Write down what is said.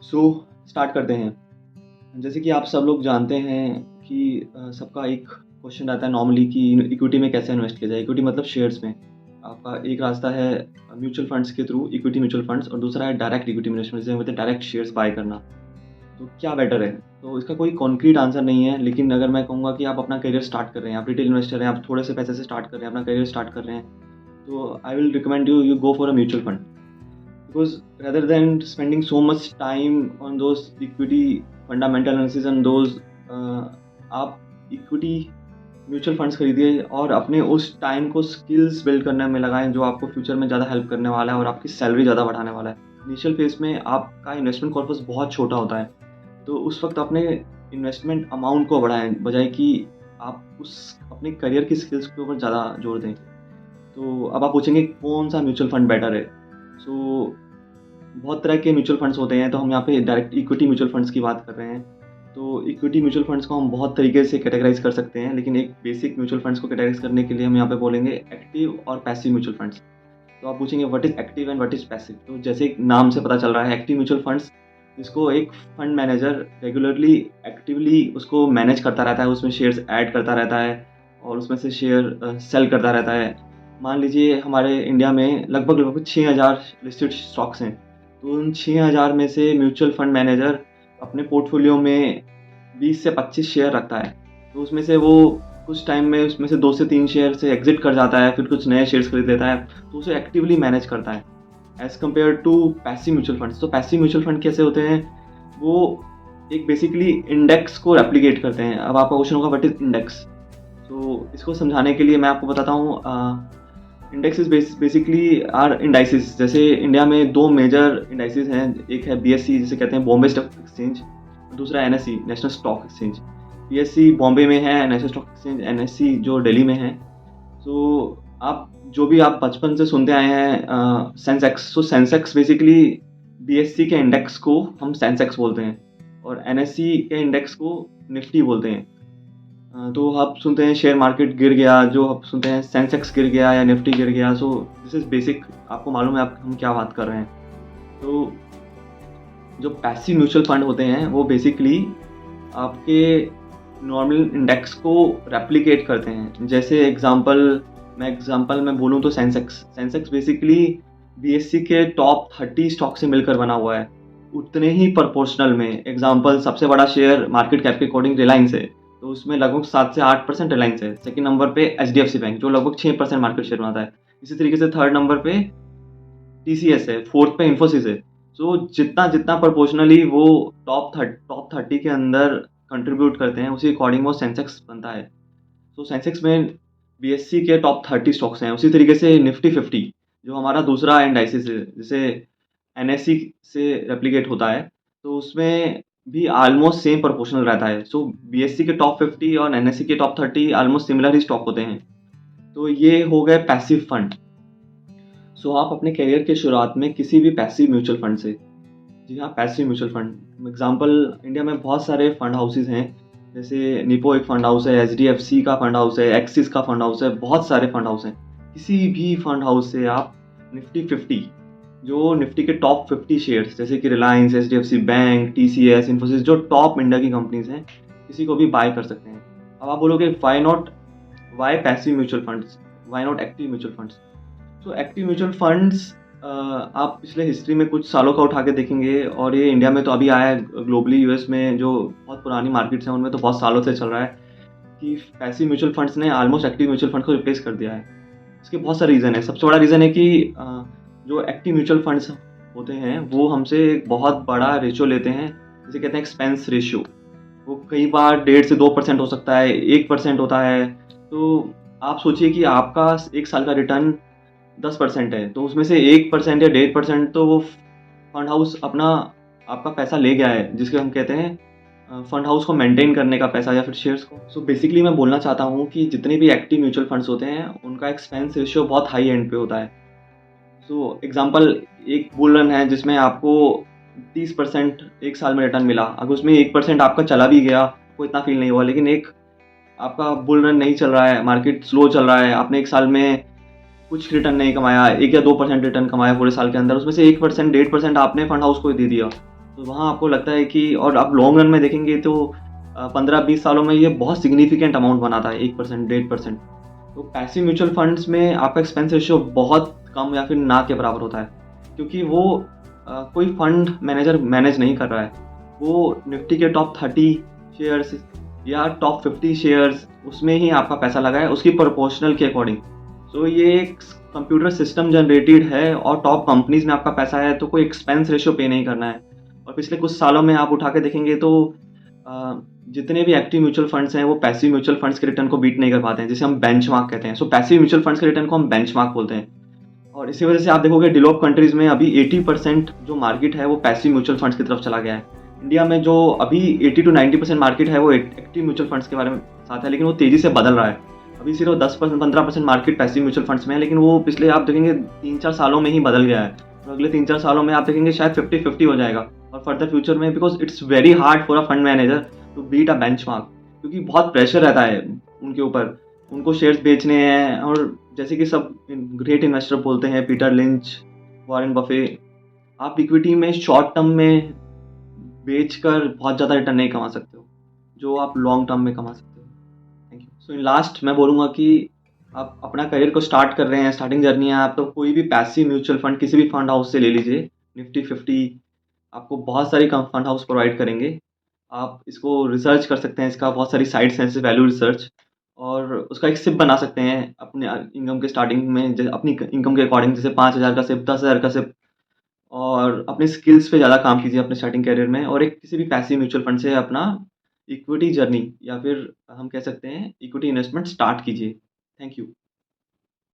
So start करते हैं। जैसे कि आप सब लोग जानते हैं कि सबका एक क्वेश्चन रहता है नॉर्मली कि इक्विटी में कैसे इन्वेस्ट किया जाए। इक्विटी मतलब शेयर्स में। आपका एक रास्ता है म्यूचुअल फंड्स के थ्रू इक्विटी म्यूचुअल फंड्स, और दूसरा है डायरेक्ट इक्विटी इन्वेस्टमेंट, जैसे होते हैं डायरेक्ट शेयर्स बाय करना। तो क्या बेटर है? तो इसका कोई कॉन्क्रीट आंसर नहीं है, लेकिन अगर मैं कहूँगा कि आप अपना करियर स्टार्ट कर रहे हैं, आप रिटेल इन्वेस्टर हैं, आप थोड़े से पैसे से स्टार्ट कर रहे हैं, अपना करियर स्टार्ट कर रहे हैं, तो I will recommend you go for a mutual fund. Because rather than spending so much time on those equity fundamental analysis and those आप इक्विटी म्यूचुअल फंड्स खरीदिए और अपने उस टाइम को स्किल्स बिल्ड करने में लगाएं, जो आपको फ्यूचर में ज़्यादा हेल्प करने वाला है और आपकी सैलरी ज़्यादा बढ़ाने वाला है। इनिशियल फेज में आपका इन्वेस्टमेंट कॉर्पस बहुत छोटा होता है, तो उस वक्त अपने इन्वेस्टमेंट अमाउंट को बढ़ाएं, बजाय कि आप उस अपने करियर की स्किल्स के ऊपर ज़्यादा जोर दें। तो अब आप पूछेंगे कौन सा म्यूचुअल फंड बेटर है। सो बहुत तरह के म्यूचुअल फंड्स होते हैं, तो हम यहाँ पे डायरेक्ट इक्विटी म्यूचुअल फंड्स की बात कर रहे हैं। तो इक्विटी म्यूचुअल फंड्स को हम बहुत तरीके से कैटेगराइज कर सकते हैं, लेकिन एक बेसिक म्यूचुअल फंड्स को कैटेगराइज करने के लिए हम यहाँ पे बोलेंगे एक्टिव और पैसिव म्यूचुअल फंड्स। तो आप पूछेंगे what is active and what is passive. तो जैसे एक नाम से पता चल रहा है, एक्टिव म्यूचुअल फंड्स, जिसको एक फंड मैनेजर रेगुलरली एक्टिवली उसको मैनेज करता रहता है, उसमें शेयर्स ऐड करता रहता है और उसमें से शेयर सेल करता रहता है। मान लीजिए हमारे इंडिया में लगभग 6,000 लिस्टेड स्टॉक्स हैं, तो उन 6,000 में से म्यूचुअल फंड मैनेजर अपने पोर्टफोलियो में 20 से 25 शेयर रखता है। तो उसमें से वो कुछ टाइम में उसमें से 2 से 3 शेयर से एग्जिट कर जाता है, फिर कुछ नए शेयर्स खरीद लेता है, तो उसे एक्टिवली मैनेज करता है as compare to passive mutual funds. तो पैसिव म्यूचुअल फंड कैसे होते हैं? वो एक बेसिकली इंडेक्स को रेप्लिकेट करते हैं। अब आपका क्वेश्चन होगा व्हाट इज इंडेक्स। तो इसको समझाने के लिए मैं आपको बताता हूँ, index is basically are indices. जैसे इंडिया में दो मेजर इंडाइसिस हैं, एक है बीएससी जिसे कहते हैं बॉम्बे स्टॉक एक्सचेंज, दूसरा NSC national stock exchange. BSc Bombay में है, नेशनल स्टॉक एक्सचेंज एनएससी जो दिल्ली में है। तो आप जो भी आप बचपन से सुनते आए हैं सेंसेक्स, तो सेंसेक्स बेसिकली बीएससी के इंडेक्स को हम सेंसेक्स बोलते हैं और एनएससी के इंडेक्स को निफ्टी बोलते हैं। तो आप सुनते हैं शेयर मार्केट गिर गया, जो आप सुनते हैं सेंसेक्स गिर गया या निफ्टी गिर गया। सो दिस इज़ बेसिक, आपको मालूम है आप हम क्या बात कर रहे हैं। तो जो पैसिव म्यूचुअल फंड होते हैं वो बेसिकली आपके नॉर्मल इंडेक्स को रेप्लिकेट करते हैं। जैसे एग्जांपल मैं बोलूँ तो सेंसेक्स बेसिकली बीएससी के टॉप 30 स्टॉक से मिलकर बना हुआ है, उतने ही प्रोपोर्शनल में। एग्जांपल, सबसे बड़ा शेयर मार्केट कैप के अकॉर्डिंग रिलायंस है, तो उसमें लगभग 7 से 8% रिलायंस है। सेकंड नंबर पे एचडीएफसी बैंक जो लगभग 6% मार्केट शेयर बनाता है। इसी तरीके से थर्ड नंबर पे टीसीएस है, फोर्थ पे इन्फोसिस है। सो जितना जितना प्रोपोर्शनली वो टॉप 30 के अंदर कंट्रीब्यूट करते हैं, उसी अकॉर्डिंग वो सेंसेक्स बनता है। तो सेंसेक्स में बीएससी के टॉप 30 स्टॉक्स हैं। उसी तरीके से निफ्टी 50 जो हमारा दूसरा इंडाइसिस है, जिसे एनएससी से रेप्लिकेट होता है, तो उसमें भी ऑलमोस्ट सेम प्रोपोर्शनल रहता है। सो बीएससी के टॉप 50 और एनएससी के टॉप 30 ऑलमोस्ट सिमिलर ही स्टॉक होते हैं। तो ये हो गए पैसिव फंड। सो आप अपने करियर के शुरुआत में किसी भी पैसिव म्यूचुअल फंड से, जी हाँ passive mutual fund, example India में बहुत सारे फंड हाउसेज हैं। जैसे निपो एक फंड हाउस है, एचडीएफसी का फंड हाउस है, एक्सिस का फंड हाउस है, बहुत सारे फंड हाउस हैं। किसी भी फंड हाउस से आप निफ्टी 50, जो निफ्टी के टॉप 50 शेयर्स जैसे कि Reliance, HDFC bank, TCS, Infosys, जो टॉप इंडिया की कंपनीज हैं, किसी को भी बाय कर सकते हैं। अब आप बोलोगे why passive mutual funds, why not active mutual funds. तो एक्टिव म्यूचुअल फंड्स आप पिछले हिस्ट्री में कुछ सालों का उठा के देखेंगे, और ये इंडिया में तो अभी आया है, ग्लोबली यूएस में जो बहुत पुरानी मार्केट्स हैं उनमें तो बहुत सालों से चल रहा है कि पैसिव म्यूचुअल फंड्स ने ऑलमोस्ट एक्टिव म्यूचुअल फंड को रिप्लेस कर दिया है। इसके बहुत सारे रीज़न है। सबसे बड़ा रीज़न है कि जो एक्टिव म्यूचुअल फंड्स होते हैं वो हमसे एक बहुत बड़ा रेशियो लेते हैं, जिसे कहते हैं एक्सपेंस रेशियो। वो कई बार 1.5 से 2% हो सकता है, 1% होता है। तो आप सोचिए कि आपका एक साल का रिटर्न 10% है, तो उसमें से 1% या 1.5% तो वो फंड हाउस अपना आपका पैसा ले गया है, जिसके हम कहते हैं फंड हाउस को मेंटेन करने का पैसा या फिर शेयर्स को। सो बेसिकली मैं बोलना चाहता हूँ कि जितने भी एक्टिव म्यूचुअल फंड्स होते हैं उनका एक्सपेंस रेशियो बहुत हाई एंड पे होता है। सो एग्जांपल, एक बुल रन है जिसमें आपको 30% एक साल में रिटर्न मिला। अगर उसमें 1% आपका चला भी गया, आपको इतना फील नहीं हुआ, लेकिन एक आपका बुल रन नहीं चल रहा है, मार्केट स्लो चल रहा है, आपने एक साल में कुछ रिटर्न नहीं कमाया, 1 या 2% रिटर्न कमाया पूरे साल के अंदर, उसमें से 1%, 1.5% आपने फंड हाउस को दे दिया, तो वहाँ आपको लगता है कि और आप लॉन्ग रन में देखेंगे तो 15-20 सालों में ये बहुत सिग्निफिकेंट अमाउंट बनाता है, 1%, 1.5%। तो पैसिव म्यूचुअल फंड्स में आपका एक्सपेंस रेशियो बहुत कम या फिर ना के बराबर होता है, क्योंकि वो कोई फंड मैनेजर मैनेज नहीं कर रहा है। वो निफ्टी के टॉप 30 शेयर्स या टॉप 50 शेयर्स, उसमें ही आपका पैसा लगा है, उसकी प्रोपोर्शनल के अकॉर्डिंग। सो ये एक कंप्यूटर सिस्टम जनरेटेड है और टॉप कंपनीज में आपका पैसा है, तो कोई एक्सपेंस रेशियो पे नहीं करना है। और पिछले कुछ सालों में आप उठा के देखेंगे तो अ, जितने भी एक्टिव म्यूचुअल फंड्स हैं वो पैसिव म्यूचुअल फंड्स के रिटर्न को बीट नहीं कर पाते हैं, जिसे हम बेंचमार्क कहते हैं। सो पैसिव म्यूचुअल फंड्स के रिटर्न को हम बेंचमार्क बोलते हैं। और इसी वजह से आप देखोगे डेवलप्ड कंट्रीज में अभी 80% जो मार्केट है वो पैसिव म्यूचुअल फंड्स की तरफ चला गया है। इंडिया में जो अभी 80 टू 90% मार्केट है वो एक्टिव म्यूचुअल फंड्स के बारे में साथ है, लेकिन वो तेजी से बदल रहा है। अभी सिर्फ 10% 15% मार्केट पैसिव म्यूचुअल फंड्स में है, लेकिन वो पिछले आप देखेंगे 3-4 सालों में ही बदल गया है। और अगले 3-4 सालों में आप देखेंगे शायद 50-50 हो जाएगा। और फर्दर फ्यूचर में, because it's very hard for a fund manager to beat a benchmark, क्योंकि बहुत प्रेशर रहता है उनके ऊपर। उनको शेयर्स बेचने हैं, और जैसे कि सब ग्रेट इन्वेस्टर बोलते हैं, पीटर लिंच, वॉरेन बफे, आप इक्विटी में शॉर्ट टर्म में बेचकर बहुत ज़्यादा रिटर्न नहीं कमा सकते हो, जो आप लॉन्ग टर्म में कमा सकते हो। Thank you. So in last मैं बोलूँगा कि आप अपना करियर को स्टार्ट कर रहे हैं, स्टार्टिंग जर्नी है, आप तो कोई भी पैसिव म्यूचुअल फंड किसी भी फंड हाउस से ले लीजिए। निफ्टी 50 आपको बहुत सारी फंड हाउस प्रोवाइड करेंगे। आप इसको रिसर्च कर सकते हैं, इसका बहुत सारी साइट्स हैं जैसे वैल्यू रिसर्च, और उसका एक सिप बना सकते हैं अपने इनकम के स्टार्टिंग में, जैसे अपनी इनकम के अकॉर्डिंग, जैसे 5,000 का सिप, 10,000 का सिप। और अपने स्किल्स पे ज़्यादा काम कीजिए अपने स्टार्टिंग करियर में, और एक किसी भी पैसिव म्यूचुअल फंड से अपना इक्विटी जर्नी, या फिर हम कह सकते हैं इक्विटी इन्वेस्टमेंट स्टार्ट कीजिए। Thank you.